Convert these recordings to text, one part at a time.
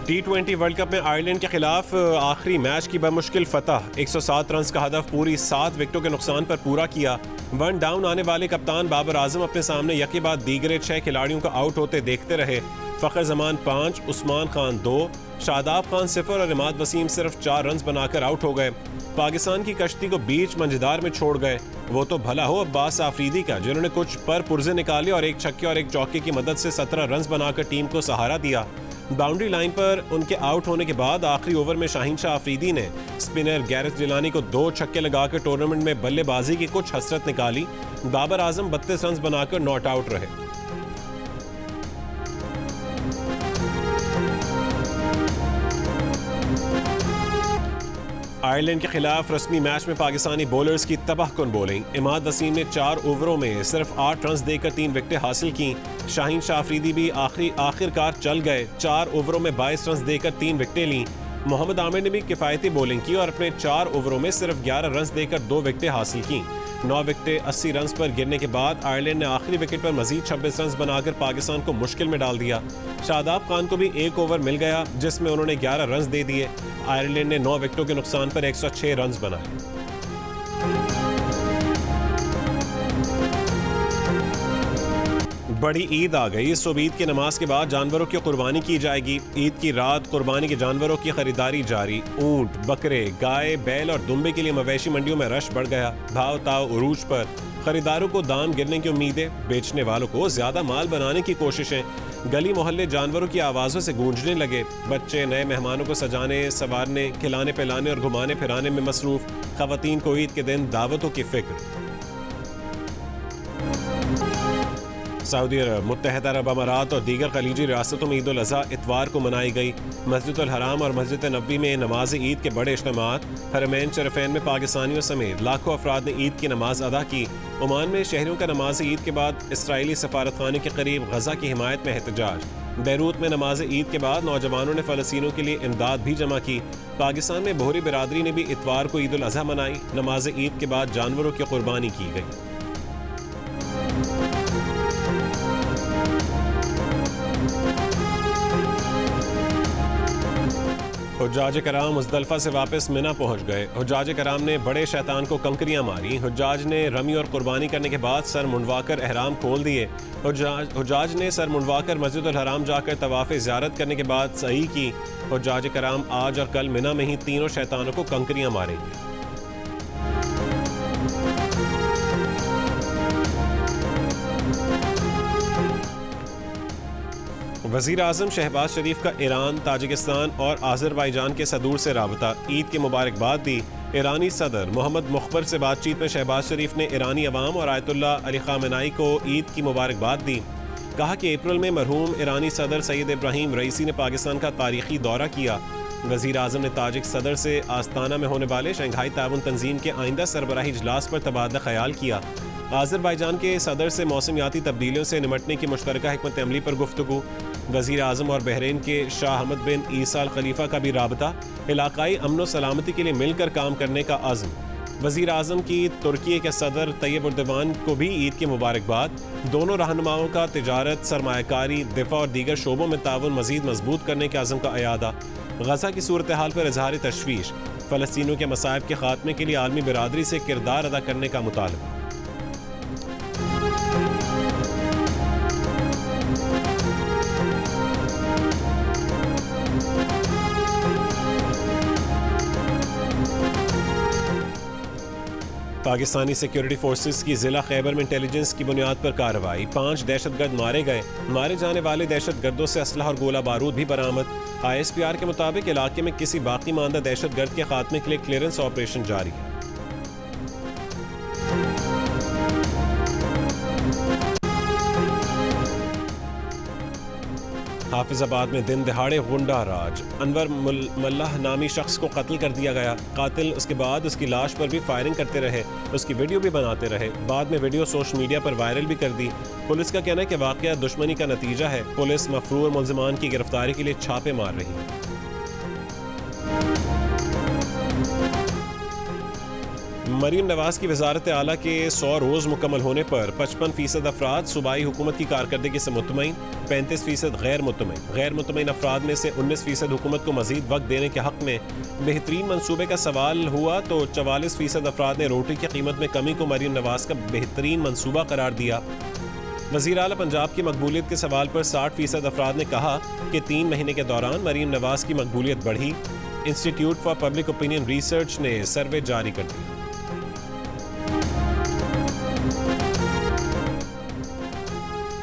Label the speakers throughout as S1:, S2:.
S1: T20 world cup में Ireland के खिलाफ आखिरी मैच की बमुश्किल फतह। 107 रन का हदफ पूरी 7 विकेटों के नुकसान पर पूरा किया। 1 डाउन आने वाले कप्तान बाबर आजम अपने सामने यके बाद दीगरे 6 खिलाड़ियों को आउट होते देखते रहे। फ़खर जमान 5, उस्मान खान 2, शादाब खान 0 और इमाद वसीम सिर्फ 4 रन बनाकर आउट हो गए। पाकिस्तान की कश्ती को बीच मंझदार में छोड़ गए। वो तो भला हो अब्बास आफरीदी का, जिन्होंने कुछ पर पुर्जे निकाले और एक छक्के और एक चौके की मदद से 17 रन बनाकर टीम को सहारा दिया। बाउंड्री लाइन पर उनके आउट होने के बाद आखिरी ओवर में शाहीन शाह अफरीदी ने स्पिनर गैरेथ जिलानी को 2 छक्के लगाकर टूर्नामेंट में बल्लेबाजी की कुछ हसरत निकाली। बाबर आजम 32 रन बनाकर नॉट आउट रहे। आयरलैंड के खिलाफ रस्मी मैच में पाकिस्तानी बॉलर्स की तबाहकुन बॉलिंग। इमाद वसीम ने 4 ओवरों में सिर्फ 8 रन देकर 3 विकेटें हासिल की। शाहीन शाह अफरीदी भी आखिरकार चल गए। 4 ओवरों में 22 रन देकर 3 विकेटें लीं। मोहम्मद आमिर ने भी किफ़ायती बॉलिंग की और अपने 4 ओवरों में सिर्फ 11 रन देकर 2 विकेटें हासिल की। 9 विकेटें 80 रन पर गिरने के बाद आयरलैंड ने आखिरी विकेट पर मजीद 26 रन बनाकर पाकिस्तान को मुश्किल में डाल दिया। शादाब खान को भी 1 ओवर मिल गया जिसमें उन्होंने 11 रन दे दिए। आयरलैंड ने 9 विकेटों के नुकसान पर 106 रन बनाए। बड़ी ईद आ गई। इस ईद की नमाज के बाद जानवरों की कुर्बानी की जाएगी। ईद की रात कुर्बानी के जानवरों की खरीदारी जारी। ऊंट, बकरे, गाय, बैल और दुम्बे के लिए मवेशी मंडियों में रश बढ़ गया। भाव ताव उरूज पर। खरीदारों को दाम गिरने की उम्मीदें, बेचने वालों को ज्यादा माल बनाने की कोशिशें। गली मोहल्ले जानवरों की आवाज़ों से गूंजने लगे। बच्चे नए मेहमानों को सजाने, संवारने, खिलाने पिलाने और घुमाने फिराने में मसरूफ। खवातीन को ईद के दिन दावतों की फिक्र। सऊदी अरब, मुत्तहदा अरब अमारात और दीगर खलीजी रियासतों में ईद उल अज़हा इतवार को मनाई गई। मस्जिद उल हराम और मस्जिद नबवी में नमाज ईद के बड़े इज्तिमात। हरमैन शरीफैन में पाकिस्तानियों समेत लाखों अफराद ने ईद की नमाज अदा की। ओमान में शहरियों का नमाज ईद के बाद इसराइली सफारतखाने के करीब गजा की हिमायत में एहतजाज। बैरूत में नमाज ईद के बाद नौजवानों ने फ़लस्तीनियों के लिए इमदाद भी जमा की। पाकिस्तान में बोहरी बिरादरी ने भी इतवार को ईद उल अज़हा मनाई। नमाज ईद के बाद जानवरों की कुर्बानी की गई। हुज्जाज कराम मुज़दलिफ़ा से वापस मिना पहुंच गए। हुज्जाज कराम ने बड़े शैतान को कंकरियां मारी। हुज्जाज ने रमी और कुर्बानी करने के बाद सर मुंडवाकर एहराम खोल दिए। हुज्जाज ने सर मुंडवाकर मस्जिद उल हराम जाकर तवाफ़ ज़ियारत करने के बाद सही की। हुज्जाज कराम आज और कल मिना में ही तीनों शैतानों को कंकरियां मारेंगे। वज़ीर आज़म शहबाज शरीफ का ईरान, ताजिकिस्तान और आज़रबाईजान के सदूर से राबता। ईद की मुबारकबाद दी। ईरानी सदर मोहम्मद मुख्बर से बातचीत में शहबाज शरीफ ने ईरानी अवाम और आयतुल्लाह अली ख़ामेनाई को ईद की मुबारकबाद दी। कहा कि अप्रैल में मरहूम ईरानी सदर सैयद इब्राहिम रईसी ने पाकिस्तान का तारीखी दौरा किया। वज़ीर आज़म ने ताजिक सदर से आस्ताना में होने वाले शंघाई ताउन तंजीम के आइंदा सरबराही इजलास पर तबादला ख्याल किया। आज़रबाईजान के सदर से मौसमियाती तब्दीलियों से निमटने की मुश्तरका हिकमत अमली पर गुफ्तगू। वज़ीर आज़म और बहरीन के शाह हमद बिन ईसा अल खलीफा का भी राबता। इलाकाई अमन व सलामती के लिए मिलकर काम करने का अज़्म। वज़ीर आज़म की तुर्की के सदर तैयब उर्दवान को भी ईद की मुबारकबाद। दोनों रहनुमाओं का तिजारत, सरमायाकारी, दिफा और दीगर शोबों में ताउन मज़ीद मजबूत करने के अज़्म का अयादा। गज़ा की सूरत हाल पर इज़हार तशवीश। फ़लस्तीनियों के मसाइब के खात्मे के लिए आलमी बिरादरी से किरदार अदा करने का मुतालबा। पाकिस्तानी सिक्योरिटी फोर्सेस की ज़िला खैबर में इंटेलिजेंस की बुनियाद पर कार्रवाई। 5 दहशतगर्द मारे गए। मारे जाने वाले दहशतगर्दों से असलहा और गोला बारूद भी बरामद। ISPR के मुताबिक इलाके में किसी बाकी मानदा दहशतगर्द के खात्मे के लिए क्लियरेंस ऑपरेशन जारी है। हाफिजाबाद में दिन दिहाड़े गुंडा राज। अनवर मल्लाह नामी शख्स को कत्ल कर दिया गया। कातिल उसके बाद उसकी लाश पर भी फायरिंग करते रहे, उसकी वीडियो भी बनाते रहे। बाद में वीडियो सोशल मीडिया पर वायरल भी कर दी। पुलिस का कहना है कि वाकया दुश्मनी का नतीजा है। पुलिस मफरूर मुल्ज़िमान की गिरफ्तारी के लिए छापे मार रही है। मरीम नवाज की वजारत आला के 100 रोज़ मुकम्मल होने पर 55% अफराद सूबाई हुकूमत की कारकर्दगी से मुतमईन, 35% गैर मुतमईन। गैर मुतमईन अफराद में से 19% हुकूमत को मजीद वक्त देने के हक में बेहतरीन मनसूबे का सवाल हुआ तो 44% अफराद ने रोटी की कीमत में कमी को मरीम नवाज का बेहतरीन मनसूबा करार दिया। वज़ीर आला पंजाब की मकबूलियत के सवाल पर 60% अफराद ने कहा कि 3 महीने के दौरान मरीम नवाज की मकबूलियत बढ़ी। Institute for public opinion research ने सर्वे जारी कर दिया।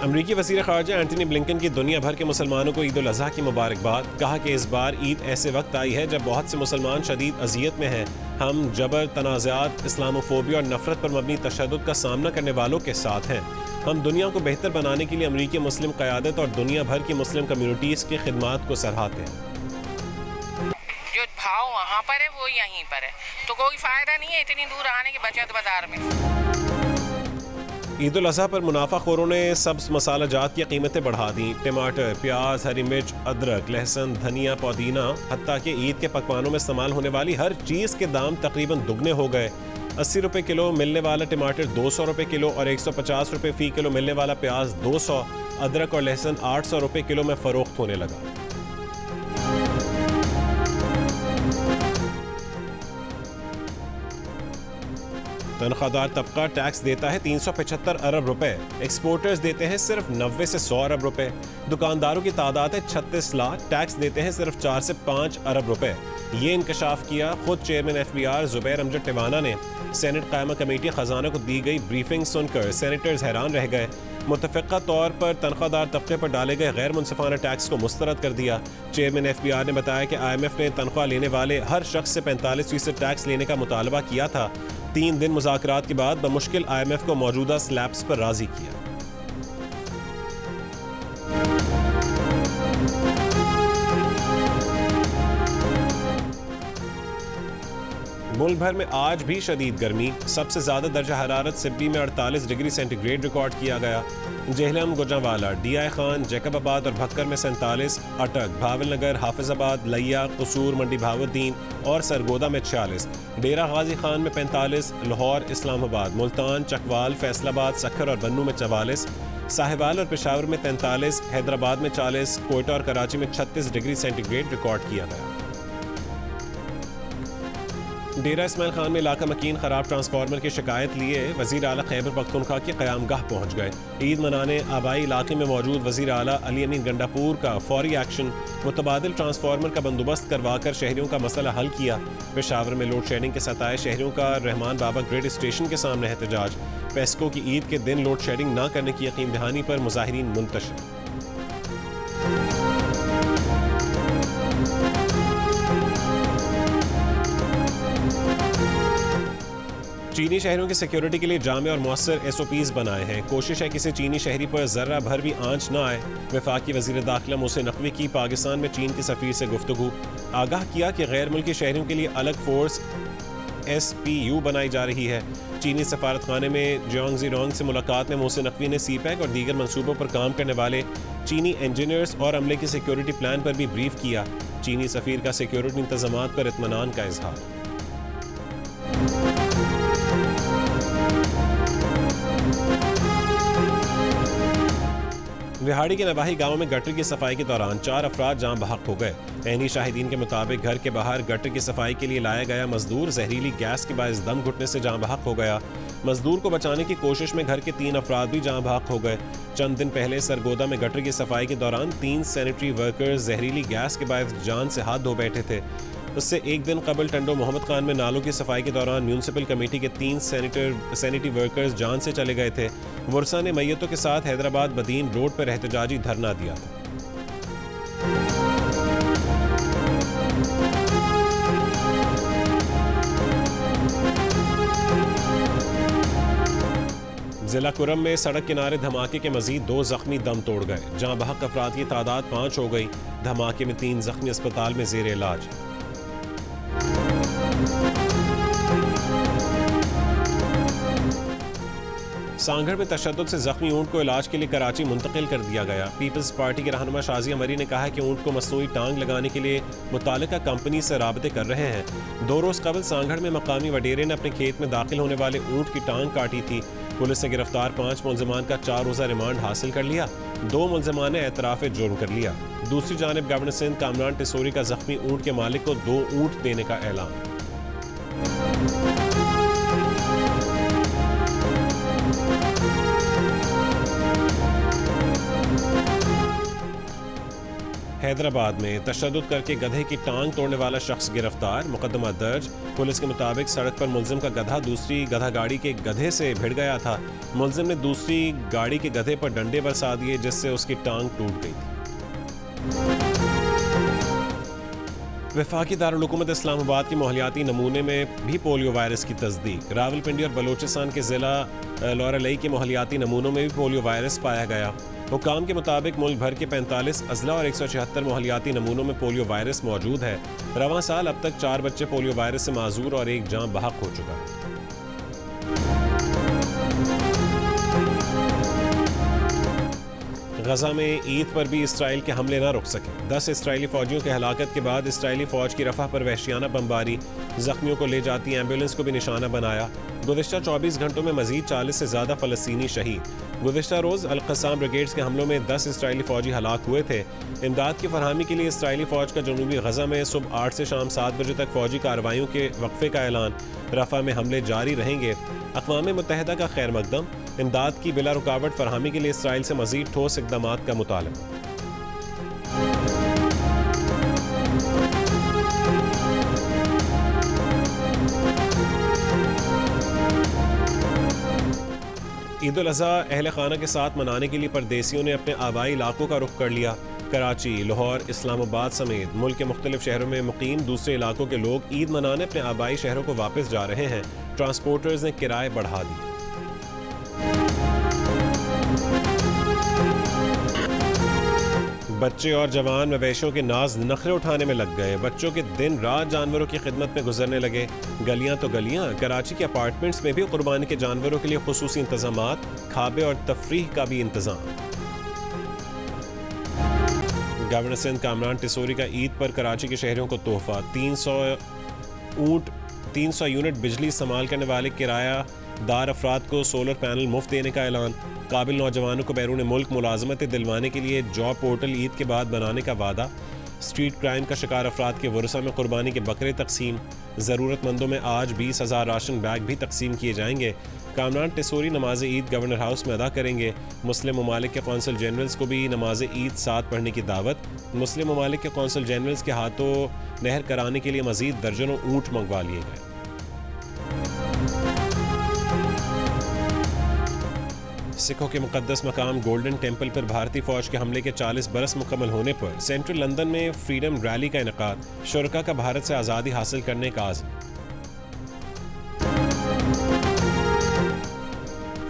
S1: अमरीकी वज़ीर ख़ारजा एंटनी ब्लिंकन की दुनिया भर के मुसलमानों को ईद उल अज़हा की मुबारकबाद। कहा कि इस बार ईद ऐसे वक्त आई है जब बहुत से मुसलमान शदीद अजियत में हैं। हम जबर, तनाज़ात, इस्लामोफोबिया और नफरत पर मबनी तशद्दुद का सामना करने वालों के साथ हैं। हम दुनिया को बेहतर बनाने के लिए अमरीकी मुस्लिम क़यादत और दुनिया भर की मुस्लिम कम्यूनिटीज़ की खिदमात को सराहते हैं।
S2: जो भाव वहाँ पर है वो यहीं पर है, तो कोई फ़ायदा नहीं है इतनी दूर आने के बचत बाजार में।
S1: ईद उल अज़हा पर मुनाफाखोरों ने सब्ज़ मसाला जात की कीमतें बढ़ा दी। टमाटर, प्याज, हरी मिर्च, अदरक, लहसुन, धनिया, पुदीना, हत्ता कि ईद के पकवानों में इस्तेमाल होने वाली हर चीज़ के दाम तकरीबन दुगने हो गए। 80 रुपये किलो मिलने वाला टमाटर 200 रुपये किलो और 150 रुपये फ़ी किलो मिलने वाला प्याज 200, अदरक और लहसुन 800 रुपये किलो में फ़रोख्त होने लगा। तनख्वाहदार तबका टैक्स देता है 375 अरब रुपए, एक्सपोर्टर्स देते हैं सिर्फ 90 से 100 अरब रुपए, दुकानदारों की तादाद है 36 लाख, टैक्स देते हैं सिर्फ 4 से 5 अरब रुपए। ये इंकशाफ किया खुद चेयरमैन FBR ज़ुबैर अमजद टिवाना ने। सेनेट कायमा कमेटी खजाना को दी गई ब्रीफिंग सुनकर सेनेटर्स हैरान रह गए। मुतफ़िक़ा तौर पर तनख्वाहदार तबके पर डाले गए गैर मुनसिफाना टैक्स को मुस्तरद कर दिया। चेयरमैन FBR ने बताया कि IMF ने तनख्वाह लेने वाले हर शख्स से 45% टैक्स लेने का मुतालबा किया था। 3 दिन मुज़ाकरात के बाद बमुश्किल IMF को मौजूदा स्लैब्स पर राज़ी किया। मुल्क भर में आज भी शदीद गर्मी। सबसे ज़्यादा दर्जा हरारत सिब्बी में 48 डिग्री सेंटीग्रेड रिकॉर्ड किया गया। जेहलम, गुजरांवाला, DI खान, जैकबाबाद और भक्कर में 47, अटक, भावलनगर, हाफिजाबाद, लिया, कसूर, मंडी भावुद्दीन और सरगोदा में 46, डेरा गाजी खान में 45, लाहौर, इस्लामाबाद, मुल्तान, चकवाल, फैसलाबाद, सखर और बन्नू में 44, साहिवाल और पेशावर में 43, हैदराबाद में 40, कोयटा और कराची में 36 डिग्री सेंटीग्रेड रिकॉर्ड किया गया। डेरा इस्माइल खान में इलाका मकीन खराब ट्रांसफार्मर की शिकायत लिए वज़ीर आला खैबर पख्तूनख्वा की क़यामगाह पहुँच गए। ईद मनाने आबाई इलाके में मौजूद वज़ीर आला अली अमीन गंडापुर का फौरी एक्शन, मुतबादिल ट्रांसफार्मर का बंदोबस्त करवा कर शहरियों का मसला हल किया। पेशावर में लोड शेडिंग के सताए शहरियों का रहमान बाबा ग्रिड स्टेशन के सामने एहतजाज। पेस्को की ईद के दिन लोड शेडिंग न करने की यकीन दहानी पर मुजाहिरीन मुंतशिर। चीनी शहरों की सिक्योरिटी के लिए जामे और मौसर SOPs बनाए हैं। कोशिश है किसी चीनी शहरी पर जर्रा भर भी आंच न आए। वफाकी वज़ीर दाखिला मोहसिन नकवी की पाकिस्तान में चीन के सफ़ीर से गुफ्तगू। आगाह किया कि गैर मुल्की शहरियों के लिए अलग फोर्स SPU बनाई जा रही है। चीनी सफारत खाने में जियांग ज़ीरोंग से मुलाकात में मोहसिन नकवी ने CPEC और दीगर मनसूबों पर काम करने वाले चीनी इंजीनियर्स और अमले के सिक्योरिटी प्लान पर भी ब्रीफ किया। चीनी सफ़ीर का सिक्योरिटी इंतज़ामात पर इत्मीनान का इजहार। विहाड़ी के नवाही गांव में गटर की सफाई के दौरान 4 अफराद जान बहक हो गए। ऐनी शाहिदीन के मुताबिक घर के बाहर गटर की सफाई के लिए लाया गया मजदूर जहरीली गैस के बायस दम घुटने से जान बहक हो गया। मजदूर को बचाने की कोशिश में घर के 3 अफराद भी जान बहक हो गए। चंद दिन पहले सरगोदा में गटर की सफाई के दौरान 3 सैनिटरी वर्कर्स जहरीली गैस के बायस जान से हाथ धो बैठे थे। उससे एक दिन कबल टंडो मोहम्मद खान में नालों की सफाई के दौरान म्यूनसिपल कमेटी के 3 सैनिटरी वर्कर्स जान से चले गए थे। वर्सा ने मैयतों के साथ हैदराबाद बदीन रोड पर एहतजाजी धरना दिया था। जिला कुरम में सड़क किनारे धमाके के मजीद 2 जख्मी दम तोड़ गए। जहां बहक अफराद की तादाद 5 हो गई। धमाके में 3 जख्मी अस्पताल में जेर इलाज। सांगड़ में तशद्दुद से जख्मी ऊँट को इलाज के लिए कराची मुंतकिल कर दिया गया। पीपल्स पार्टी के रहनुमा शाजिया मरी ने कहा कि ऊँट को मसनूई टांग लगाने के लिए मुतालिका कंपनी से राबते कर रहे हैं। 2 रोज़ कबल सांगड़ में मकामी वडेरे ने अपने खेत में दाखिल होने वाले ऊँट की टांग काटी थी। पुलिस ने गिरफ्तार 5 मुलजमान का 4 रोज़ा रिमांड हासिल कर लिया। 2 मुलजमान ने एतराफ़ जुर्म कर लिया। दूसरी जानिब गवर्नर सिंध कामरान टिसोरी का जख्मी ऊँट के मालिक को 2 ऊँट देने का ऐलान। हैदराबाद में तशद्दुद करके गधे की टांग तोड़ने वाला शख्स गिरफ्तार, मुकदमा दर्ज। पुलिस के मुताबिक सड़क पर मुलजिम का गधा दूसरी गधा गाड़ी के गधे से भिड़ गया था। मुलजिम ने दूसरी गाड़ी के गधे पर डंडे बरसा दिए जिससे उसकी टांग टूट गई थी। वफाकी दारुल हुकूमत इस्लामाबाद के मोहलियाती नमूने में भी पोलियो वायरस की तस्दीक। रावलपिंडी और बलोचिस्तान के ज़िला लौरालई के मोहलियाती नमूनों में भी पोलियो वायरस पाया गया। हुकाम के मुताबिक मुल्क भर के 45 अजला और 176 मोहलियाती नमूनों में पोलियो वायरस मौजूद है। रवां साल अब तक 4 बच्चे पोलियो वायरस से माजूर और 1 जान बहक हो चुका है। गजा में ईद पर भी इसराइल के हमले न रुक सके। 10 इसराइली फौजियों की हलाकत के बाद इसराइली फौज की रफा पर वहशियाना बमबारी, जख्मियों को ले जाती एम्बुलेंस को भी निशाना बनाया। गुज़िश्ता 24 घंटों में मजीद 40 से ज़्यादा फ़लस्तीनी शहीद। गुज़िश्ता रोज़ अल-क़स्साम ब्रिगेड्स के हमलों में 10 इसराइली फ़ौजी हलाक हुए थे। इमदाद की फरहमी के लिए इसराइली फ़ौज का जनूबी गजा में सुबह 8 से शाम 7 बजे तक फ़ौजी कार्रवाइयों के वक्फे का ऐलान। रफ़ा में हमले जारी रहेंगे। अक़वाम मुत्तहिदा का खैर मकदम, इमदाद की बिला रुकावट फरहमी के लिए इसराइल से मज़ीद ठोस इक़दामात का मुतालबा। ईद उल अज़हा अहल खाना के साथ मनाने के लिए परदेसियों ने अपने आबाई इलाकों का रुख कर लिया। कराची, लाहौर, इस्लामाबाद समेत मुल्क के मुख्तलिफ शहरों में मुकीम दूसरे इलाकों के लोग ईद मनाने अपने आबाई शहरों को वापस जा रहे हैं। ट्रांसपोर्टर्स ने किराए बढ़ा दिए। बच्चे और जवान मवेशियों के नाज नखरे उठाने में लग गए। बच्चों के दिन रात जानवरों की खिदमत में गुजरने लगे। गलियां तो गलियां, कराची के अपार्टमेंट्स में भी कुर्बानी के जानवरों के लिए खुसूसी इंतजामात, खाबे और तफरीह का भी इंतजाम। गवर्नर सिंध कामरान टिसोरी का ईद पर कराची के शहरियों को तोहफा। 300 यूनिट बिजली इस्तेमाल करने वाले किरायादार अफराद को सोलर पैनल मुफ्त देने का ऐलान। काबिल नौजवानों को बैरून मुल्क मुलाजमत दिलवाने के लिए जॉब पोर्टल ईद के बाद बनाने का वादा। स्ट्रीट क्राइम का शिकार अफराद के वरसा में कुर्बानी के बकरे तकसीम। ज़रूरतमंदों में आज 20,000 राशन बैग भी तकसीम किए जाएंगे। कामरान टिसोरी नमाज ईद गवर्नर हाउस में अदा करेंगे। मुस्लिम ममालिक के कौंसल जनरल्स को भी नमाज ईद साथ पढ़ने की दावत। मुस्लिम ममालिक के कौंसल जनरल्स के हाथों नहर कराने के लिए मजीद दर्जनों ऊँट मंगवा लिए गए। सिखों के मुकद्दस मकाम गोल्डन टेम्पल पर भारतीय फौज के हमले के 40 बरस मुकम्मल होने पर सेंट्रल लंदन में फ्रीडम रैली का इनेकाद। शुरका का भारत से आज़ादी हासिल करने का आज़म।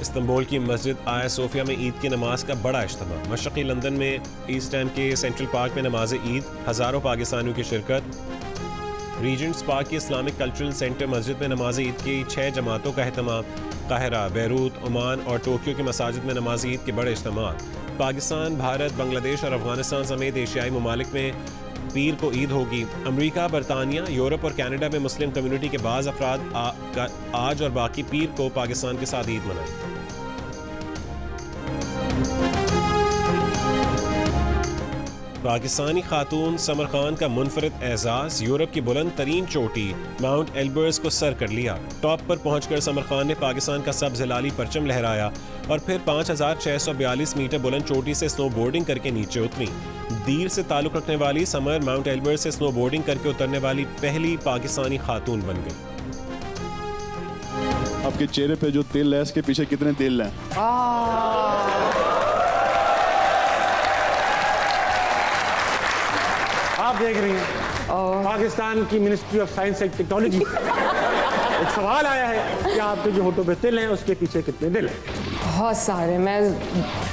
S1: इस्तांबुल की मस्जिद आया सोफिया में ईद की नमाज का बड़ा इज्तिमा। मशरक़ी लंदन में ईस्ट एंड के सेंट्रल पार्क में नमाज ईद, हज़ारों पाकिस्तानियों की शिरकत। रीजेंट्स पार्क की इस्लामिक कल्चरल सेंटर मस्जिद में नमाज ईद की 6 जमातों का अहतमाम। काहिरा, बैरूत, ओमान और टोक्यो की मसाजिद में नमाज ईद के बड़े इज्तिमा। पाकिस्तान, भारत, बांग्लादेश और अफगानिस्तान समेत एशियाई ममालिक में पीर को ईद होगी। अमरीका, बरतानिया, यूरोप और कनाडा में मुस्लिम कम्युनिटी के बाज़ अफराद आज और बाकी पीर को पाकिस्तान के साथ ईद मनाएंगे। पाकिस्तानी खातून समर खान का मुनफरिद एजाज। यूरोप की बुलंद तरीन चोटी माउंट एल्बर्स को सर कर लिया। टॉप पर पहुंचकर समर खान ने पाकिस्तान का सब्ज़ हिलाली परचम लहराया और फिर 5642 मीटर बुलंद चोटी से स्नो बोर्डिंग करके नीचे उतरी। दीर से ताल्लुक़ रखने वाली समर माउंट एल्बर्स से स्नो बोर्डिंग करके उतरने वाली पहली पाकिस्तानी खातून बन गई।
S3: आपके चेहरे पे जो तिल है, इसके पीछे कितने तिल हैं?
S4: आप देख रही हैं पाकिस्तान की ministry of science and technology एक सवाल आया है कि आपके जो होठों पे तिल हैं उसके पीछे कितने दिल हैं?
S5: बहुत सारे, मैं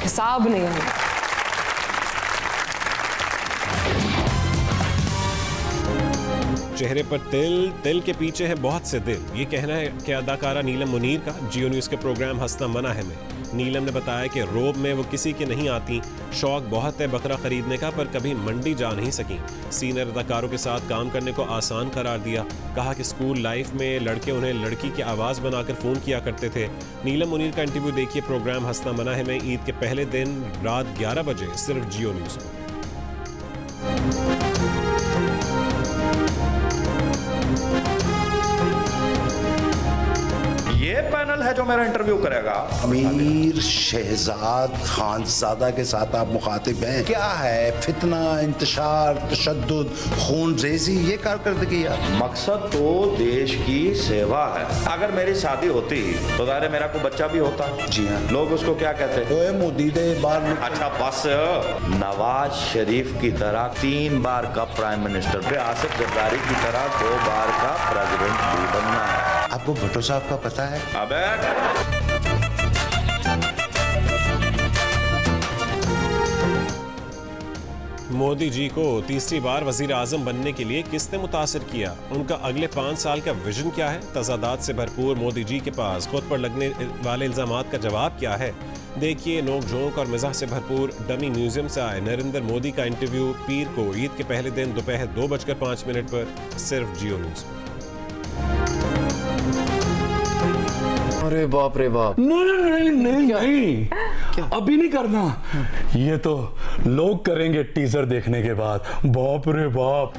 S5: हिसाब नहीं है।
S1: चेहरे पर तिल, तिल के पीछे है बहुत से दिल, ये कहना है कि अदाकारा नीलम मुनीर का जियो न्यूज़ के प्रोग्राम हंसना मना है में। नीलम ने बताया कि रोब में वो किसी के नहीं आती, शौक बहुत है बकरा खरीदने का पर कभी मंडी जा नहीं सकी। सीनियर अदाकारों के साथ काम करने को आसान करार दिया। कहा कि स्कूल लाइफ में लड़के उन्हें लड़की की आवाज़ बनाकर फ़ोन किया करते थे। नीलम मुनीर का इंटरव्यू देखिए प्रोग्राम हंसना मना है में ईद के पहले दिन रात 11 बजे सिर्फ जियो न्यूज़ में।
S6: ये पैनल है जो मेरा इंटरव्यू करेगा।
S7: अमीर शहजाद खानजादा के साथ आप मुखातिब हैं। क्या है फितना, इंतशार, तशद्दुद, खून रेजी, ये कारकर्दगी यार।
S6: मकसद तो देश की सेवा है। अगर मेरी शादी होती तो ज़ाहिर मेरा कोई बच्चा भी होता।
S7: जी हाँ।
S6: लोग उसको क्या कहते हैं?
S7: ओए मुदीदे बार।
S6: अच्छा बस, नवाज शरीफ की तरह 3 बार का प्राइम मिनिस्टर, फिर आसिफ जरदारी की तरह 2 बार का प्रेसिडेंट भी बनना है।
S7: आपको भट्टो साहब का पता है?
S6: अबे
S1: मोदी जी को तीसरी बार वजीर आजम बनने के लिए किसने मुतासिर किया? उनका अगले 5 साल का विजन क्या है? तजादात से भरपूर मोदी जी के पास खुद पर लगने वाले इल्जामात का जवाब क्या है? देखिए नोक झोंक और मिजाह से भरपूर डमी म्यूजियम से आए नरेंद्र मोदी का इंटरव्यू पीर को ईद के पहले दिन दोपहर 2:05 पर सिर्फ जियो न्यूज़।
S8: अरे बाप रे बाप।
S9: नहीं अभी नहीं करना, ये तो लोग करेंगे टीजर देखने के बाद। बाप रे बाप।